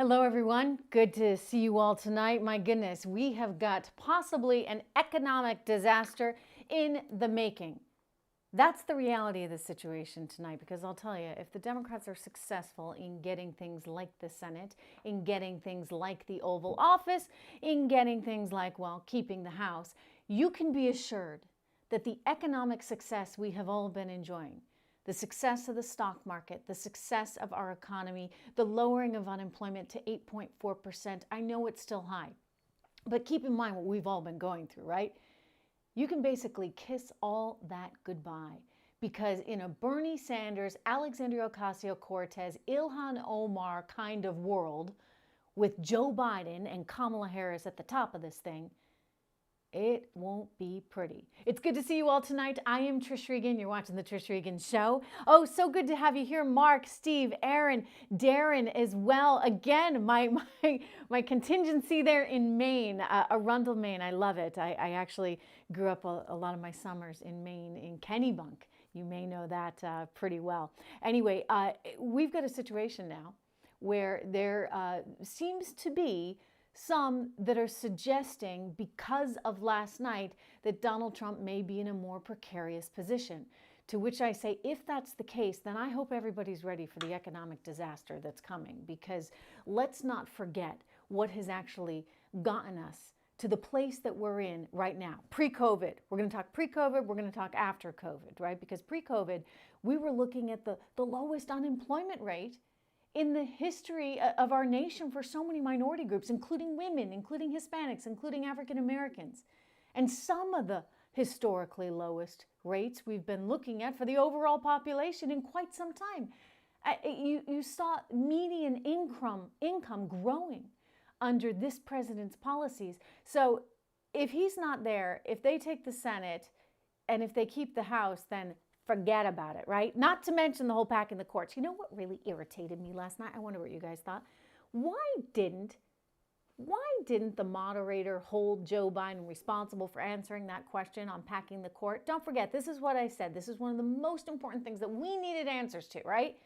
Hello, everyone. Good to see you all tonight. My goodness, we have got possibly an economic disaster in the making. That's the reality of the situation tonight, because I'll tell you, if the Democrats are successful in getting things like the Senate, in getting things like the Oval Office, in getting things like, well, keeping the House, you can be assured that the economic success we have all been enjoying, the success of the stock market, the success of our economy, the lowering of unemployment to 8.4%. I know it's still high, but keep in mind what we've all been going through, right? You can basically kiss all that goodbye, because in a Bernie Sanders, Alexandria Ocasio-Cortez, Ilhan Omar kind of world, with Joe Biden and Kamala Harris at the top of this thing, it won't be pretty. It's good to see you all tonight. I am Trish Regan. You're watching the Trish Regan Show. Oh, so good to have you here. Mark, Steve, Aaron, Darren as well. Again, my contingency there in Maine, Arundel, Maine. I love it. I actually grew up a lot of my summers in Maine, in Kennebunk. You may know that pretty well. Anyway, we've got a situation now where there seems to be some that are suggesting, because of last night, that Donald Trump may be in a more precarious position. To which I say, if that's the case, then I hope everybody's ready for the economic disaster that's coming, because let's not forget what has actually gotten us to the place that we're in right now. Pre-COVID, we're going to talk pre-COVID, we're going to talk after COVID, right? Because pre-COVID, we were looking at the lowest unemployment rate in the history of our nation for so many minority groups, including women, including Hispanics, including African Americans. And some of the historically lowest rates we've been looking at for the overall population in quite some time. You saw median income growing under this president's policies. So if he's not there, if they take the Senate, and if they keep the House, then forget about it, right? Not to mention the whole pack in the courts. You know what really irritated me last night? I wonder what you guys thought. Why didn't the moderator hold Joe Biden responsible for answering that question on packing the court? Don't forget, this is what I said. This is one of the most important things that we needed answers to, right?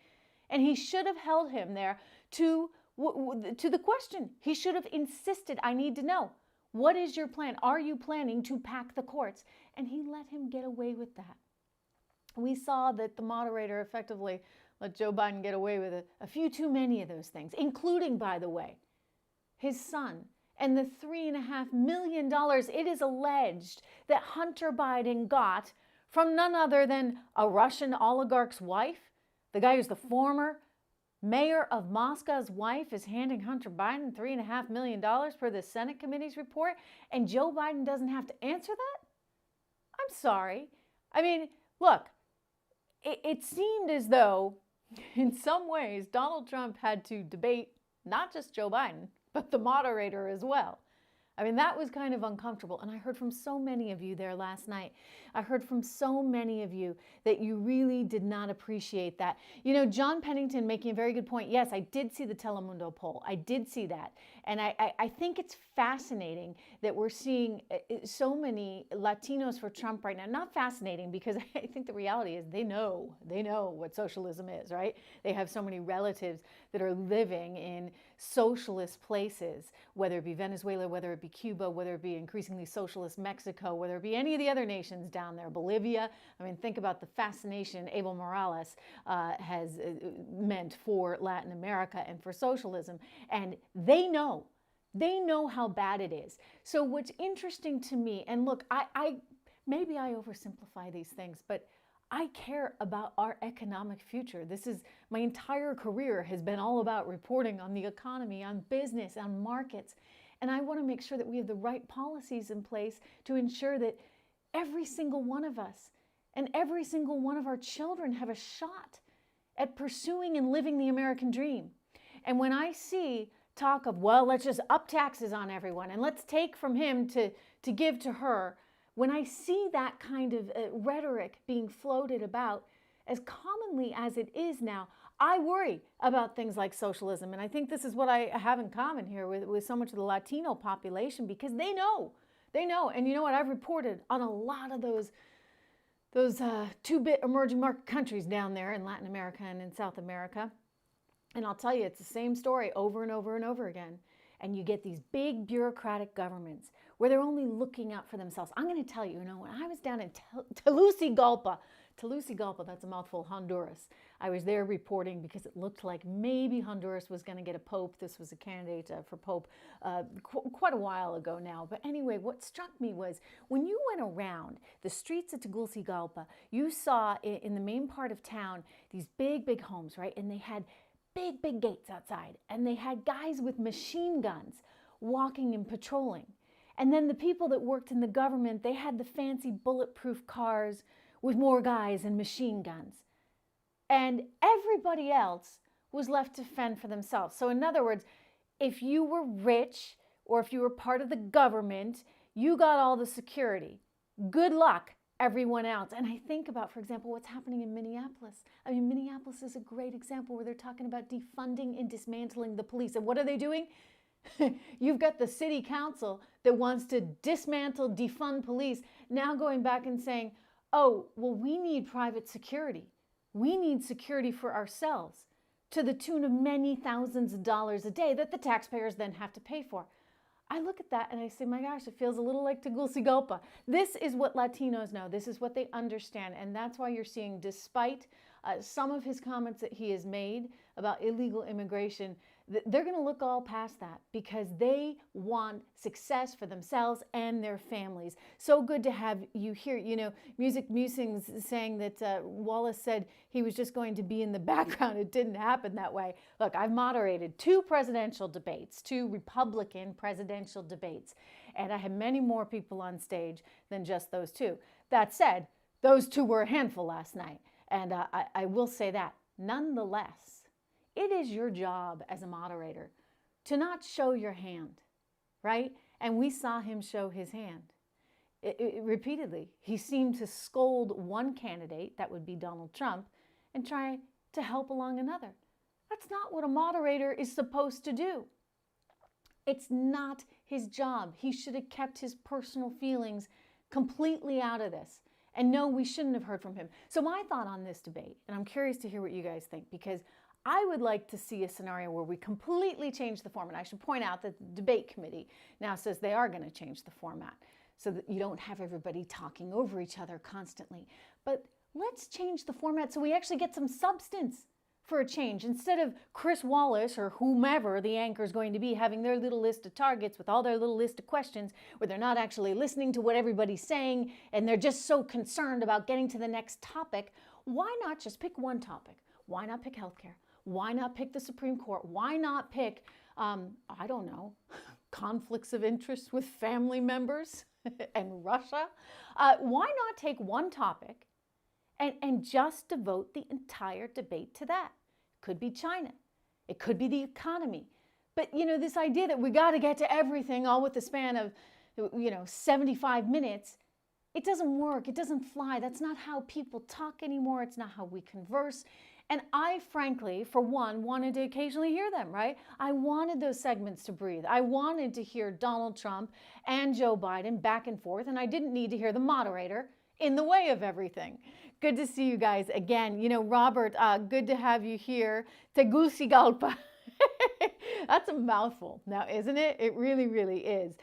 And he should have held him there to the question. He should have insisted, I need to know. What is your plan? Are you planning to pack the courts? And he let him get away with that. We saw that the moderator effectively let Joe Biden get away with a few too many of those things, including, by the way, his son and the $3.5 million it is alleged that Hunter Biden got from none other than a Russian oligarch's wife. The guy who's the former mayor of Moscow's wife is handing Hunter Biden $3.5 million per the Senate committee's report, and Joe Biden doesn't have to answer that? I'm sorry. I mean, look, it seemed as though, in some ways, Donald Trump had to debate not just Joe Biden, but the moderator as well. I mean, that was kind of uncomfortable. And I heard from so many of you there last night. I heard from so many of you that you really did not appreciate that. You know, John Pennington making a very good point. Yes, I did see the Telemundo poll. I did see that. And I think it's fascinating that we're seeing so many Latinos for Trump right now. Not fascinating, because I think the reality is they know what socialism is, right? They have so many relatives that are living in socialist places, whether it be Venezuela, whether it be Cuba, whether it be increasingly socialist Mexico, whether it be any of the other nations down there, Bolivia. I mean, think about the fascination Evo Morales has meant for Latin America and for socialism. And they know how bad it is. So what's interesting to me, and look, I maybe I oversimplify these things, but I care about our economic future. This is my entire career has been all about reporting on the economy, on business, on markets. And I want to make sure that we have the right policies in place to ensure that every single one of us and every single one of our children have a shot at pursuing and living the American dream. And when I see talk of, well, let's just up taxes on everyone and let's take from him to give to her, when I see that kind of rhetoric being floated about as commonly as it is now, I worry about things like socialism. And I think this is what I have in common here with so much of the Latino population, because they know. And you know what? I've reported on a lot of those two-bit emerging market countries down there in Latin America and in South America. And I'll tell you, it's the same story over and over and over again. And you get these big bureaucratic governments where they're only looking out for themselves. I'm going to tell you, when I was down in Tegucigalpa, that's a mouthful, Honduras. I was there reporting because it looked like maybe Honduras was going to get a pope. This was a candidate for pope quite a while ago now. But anyway, what struck me was when you went around the streets of Tegucigalpa, you saw in the main part of town these big, big homes, right? And they had big gates outside. And they had guys with machine guns walking and patrolling. And then the people that worked in the government, they had the fancy bulletproof cars with more guys and machine guns. And everybody else was left to fend for themselves. So in other words, if you were rich or if you were part of the government, you got all the security. Good luck, everyone else. And I think about, for example, what's happening in Minneapolis. I mean, Minneapolis is a great example where they're talking about defunding and dismantling the police. And what are they doing? You've got the city council that wants to dismantle, defund police, now going back and saying, oh, well, we need private security. We need security for ourselves to the tune of many thousands of dollars a day that the taxpayers then have to pay for. I look at that and I say, my gosh, it feels a little like Tegucigalpa. This is what Latinos know. This is what they understand. And that's why you're seeing, despite some of his comments that he has made about illegal immigration, they're going to look all past that because they want success for themselves and their families. So good to have you here. Music Musings saying that Wallace said he was just going to be in the background. It didn't happen that way. Look, I've moderated 2 presidential debates, 2 Republican presidential debates, and I had many more people on stage than just those 2. That said, those 2 were a handful last night, and I will say that. Nonetheless, it is your job as a moderator to not show your hand, right? And we saw him show his hand repeatedly. He seemed to scold one candidate, that would be Donald Trump, and try to help along another. That's not what a moderator is supposed to do. It's not his job. He should have kept his personal feelings completely out of this. And no, we shouldn't have heard from him. So my thought on this debate, and I'm curious to hear what you guys think, because I would like to see a scenario where we completely change the format. I should point out that the debate committee now says they are going to change the format so that you don't have everybody talking over each other constantly. But let's change the format so we actually get some substance for a change. Instead of Chris Wallace or whomever the anchor is going to be having their little list of targets with all their little list of questions where they're not actually listening to what everybody's saying and they're just so concerned about getting to the next topic, why not just pick one topic? Why not pick healthcare? Why not pick the Supreme Court? Why not pick, I don't know, conflicts of interest with family members and Russia? Why not take one topic and just devote the entire debate to that? It could be China. It could be the economy. But, this idea that we got to get to everything all with the span of, 75 minutes, it doesn't work. It doesn't fly. That's not how people talk anymore. It's not how we converse. And I, frankly, for one, wanted to occasionally hear them, right? I wanted those segments to breathe. I wanted to hear Donald Trump and Joe Biden back and forth, and I didn't need to hear the moderator in the way of everything. Good to see you guys again. Robert, good to have you here. Tegucigalpa. That's a mouthful now, isn't it? It really, really is.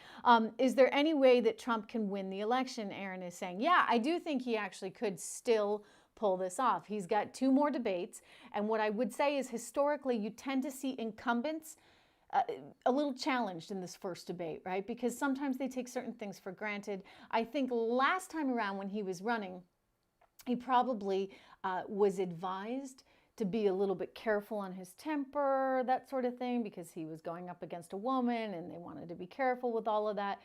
Is there any way that Trump can win the election? Aaron is saying, yeah, I do think he actually could still pull this off. He's got 2 more debates. And what I would say is historically, you tend to see incumbents a little challenged in this first debate, right? Because sometimes they take certain things for granted. I think last time around when he was running, he probably was advised to be a little bit careful on his temper, that sort of thing, because he was going up against a woman and they wanted to be careful with all of that.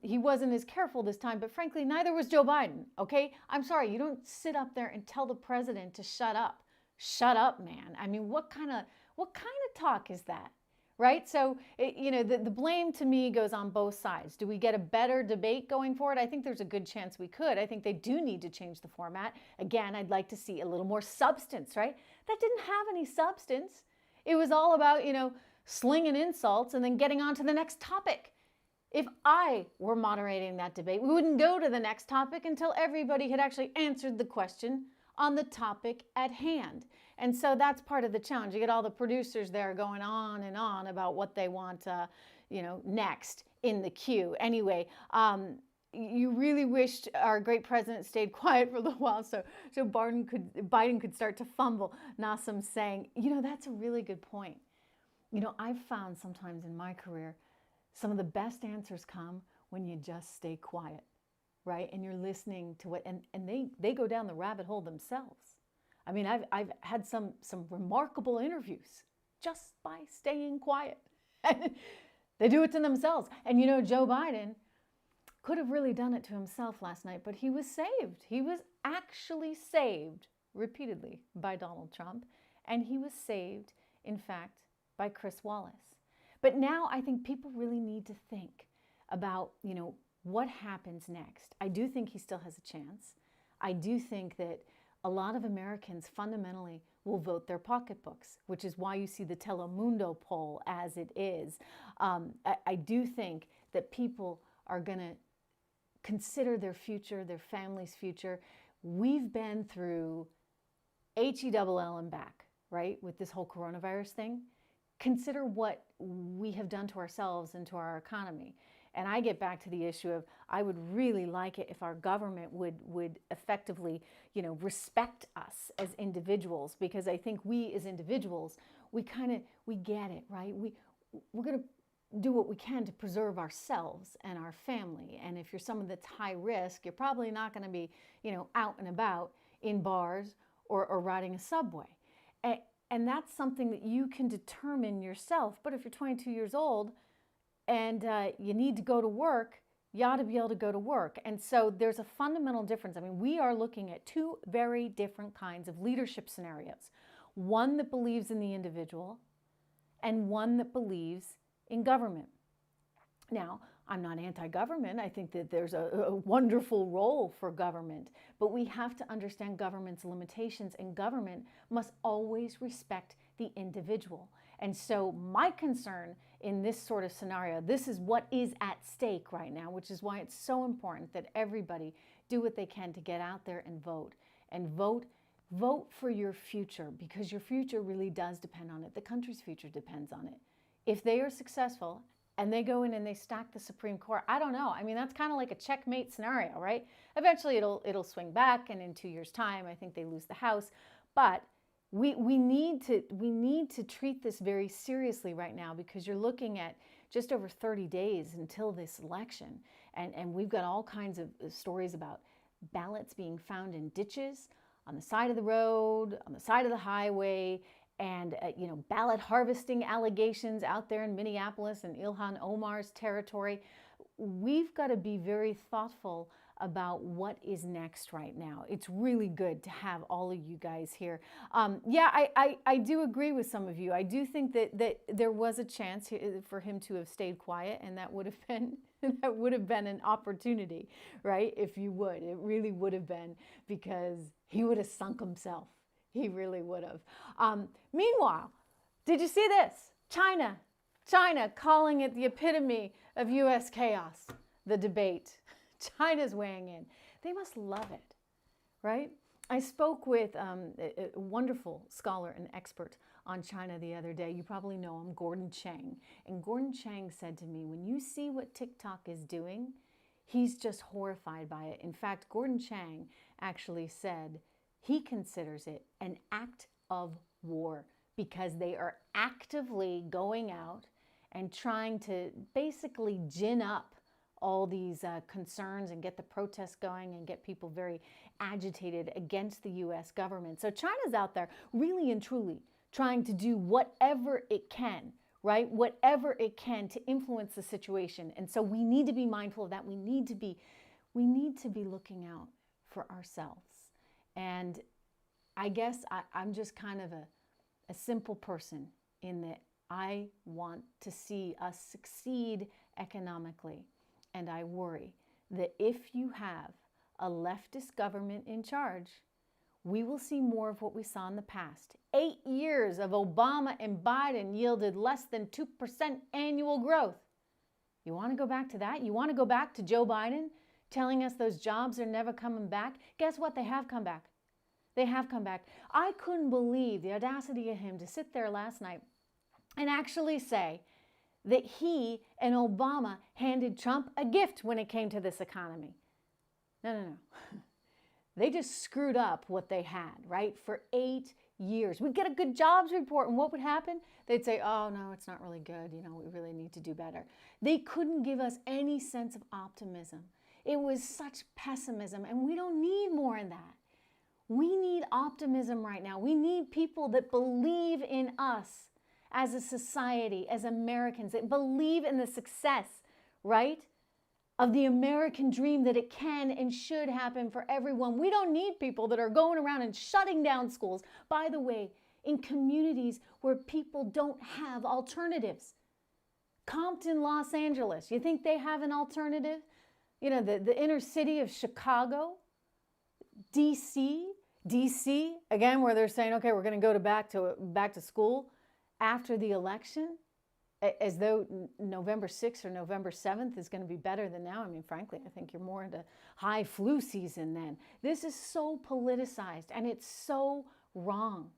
He wasn't as careful this time, but frankly, neither was Joe Biden, okay? I'm sorry, you don't sit up there and tell the president to shut up. Shut up, man. I mean, what kind of talk is that? Right? So, the blame to me goes on both sides. Do we get a better debate going forward? I think there's a good chance we could. I think they do need to change the format. Again, I'd like to see a little more substance, right? That didn't have any substance. It was all about, slinging insults and then getting on to the next topic. If I were moderating that debate, we wouldn't go to the next topic until everybody had actually answered the question on the topic at hand. And so that's part of the challenge. You get all the producers there going on and on about what they want, next in the queue. Anyway, you really wished our great president stayed quiet for a little while so Biden could start to fumble. Nassim saying, that's a really good point. I've found sometimes in my career, some of the best answers come when you just stay quiet, right? And you're listening to what, and they go down the rabbit hole themselves. I mean, I've had some remarkable interviews just by staying quiet. They do it to themselves. And Joe Biden could have really done it to himself last night, but he was saved. He was actually saved repeatedly by Donald Trump, and he was saved, in fact, by Chris Wallace. But now I think people really need to think about, what happens next. I do think he still has a chance. I do think that a lot of Americans fundamentally will vote their pocketbooks, which is why you see the Telemundo poll as it is. I do think that people are going to consider their future, their family's future. We've been through HELL and back, right, with this whole coronavirus thing. Consider what we have done to ourselves and to our economy. And I get back to the issue of, I would really like it if our government would effectively, respect us as individuals, because I think we as individuals, we get it, right? We're going to do what we can to preserve ourselves and our family. And if you're someone that's high risk, you're probably not going to be, out and about in bars or riding a subway. And that's something that you can determine yourself. But if you're 22 years old and you need to go to work, you ought to be able to go to work. And so there's a fundamental difference. I mean, we are looking at two very different kinds of leadership scenarios. One that believes in the individual and one that believes in government. Now, I'm not anti-government. I think that there's a wonderful role for government, but we have to understand government's limitations, and government must always respect the individual. And so my concern in this sort of scenario, this is what is at stake right now, which is why it's so important that everybody do what they can to get out there and vote. And vote for your future, because your future really does depend on it. The country's future depends on it. If they are successful and they go in and they stack the Supreme Court, I don't know. I mean, that's kind of like a checkmate scenario, right? Eventually it'll swing back, and in 2 years' time, I think they lose the House. But we need to treat this very seriously right now, because you're looking at just over 30 days until this election. And we've got all kinds of stories about ballots being found in ditches, on the side of the road, on the side of the highway, and ballot harvesting allegations out there in Minneapolis and Ilhan Omar's territory. We've got to be very thoughtful about what is next right now. It's really good to have all of you guys here. I do agree with some of you. I do think that there was a chance for him to have stayed quiet, and that would have been an opportunity, right? If you would, it really would have been, because he would have sunk himself. He really would have. Meanwhile, did you see this? China calling it the epitome of U.S. chaos, the debate. China's weighing in. They must love it, right? I spoke with a wonderful scholar and expert on China the other day. You probably know him, Gordon Chang. And Gordon Chang said to me, when you see what TikTok is doing, he's just horrified by it. In fact, Gordon Chang actually said he considers it an act of war, because they are actively going out and trying to basically gin up all these concerns and get the protests going and get people very agitated against the U.S. government. So China's out there really and truly trying to do whatever it can, right? Whatever it can to influence the situation. And so we need to be mindful of that. We need to be looking out for ourselves. And I guess I'm just kind of a simple person, in that I want to see us succeed economically. And I worry that if you have a leftist government in charge, we will see more of what we saw in the past. 8 years of Obama and Biden yielded less than 2% annual growth. You want to go back to that? You want to go back to Joe Biden telling us those jobs are never coming back? Guess what? They have come back. They have come back. I couldn't believe the audacity of him to sit there last night and actually say that he and Obama handed Trump a gift when it came to this economy. No. They just screwed up what they had, right? For 8 years. We'd get a good jobs report, and what would happen? They'd say, oh, no, it's not really good. We really need to do better. They couldn't give us any sense of optimism. It was such pessimism, and we don't need more of that. We need optimism right now. We need people that believe in us as a society, as Americans, that believe in the success, right, of the American dream, that it can and should happen for everyone. We don't need people that are going around and shutting down schools. By the way, in communities where people don't have alternatives. Compton, Los Angeles, you think they have an alternative? The inner city of Chicago, DC, again, where they're saying, okay, we're going to go back to school after the election, as though November 6th or November 7th is going to be better than now. Frankly, I think you're more into high flu season then. This is so politicized, and it's so wrong.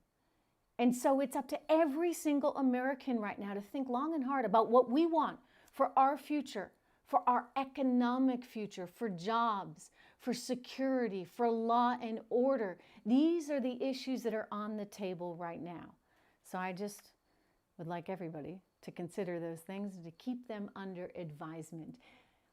And so it's up to every single American right now to think long and hard about what we want for our future, for our economic future, for jobs, for security, for law and order. These are the issues that are on the table right now. So I just would like everybody to consider those things and to keep them under advisement.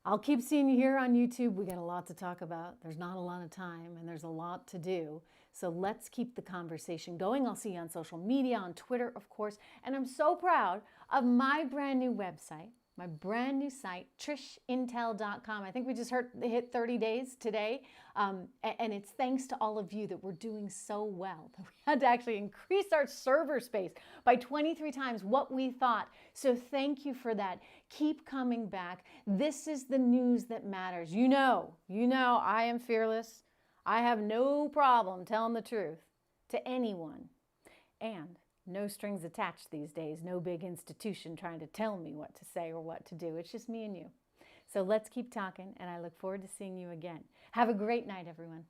I'll keep seeing you here on YouTube. We got a lot to talk about. There's not a lot of time, and there's a lot to do. So let's keep the conversation going. I'll see you on social media, on Twitter, of course. And I'm so proud of my brand new website, my brand new site, trishintel.com. I think we just hit 30 days today. And it's thanks to all of you that we're doing so well that we had to actually increase our server space by 23 times what we thought. So thank you for that. Keep coming back. This is the news that matters. You know, I am fearless. I have no problem telling the truth to anyone. And no strings attached these days. No big institution trying to tell me what to say or what to do. It's just me and you. So let's keep talking, and I look forward to seeing you again. Have a great night, everyone.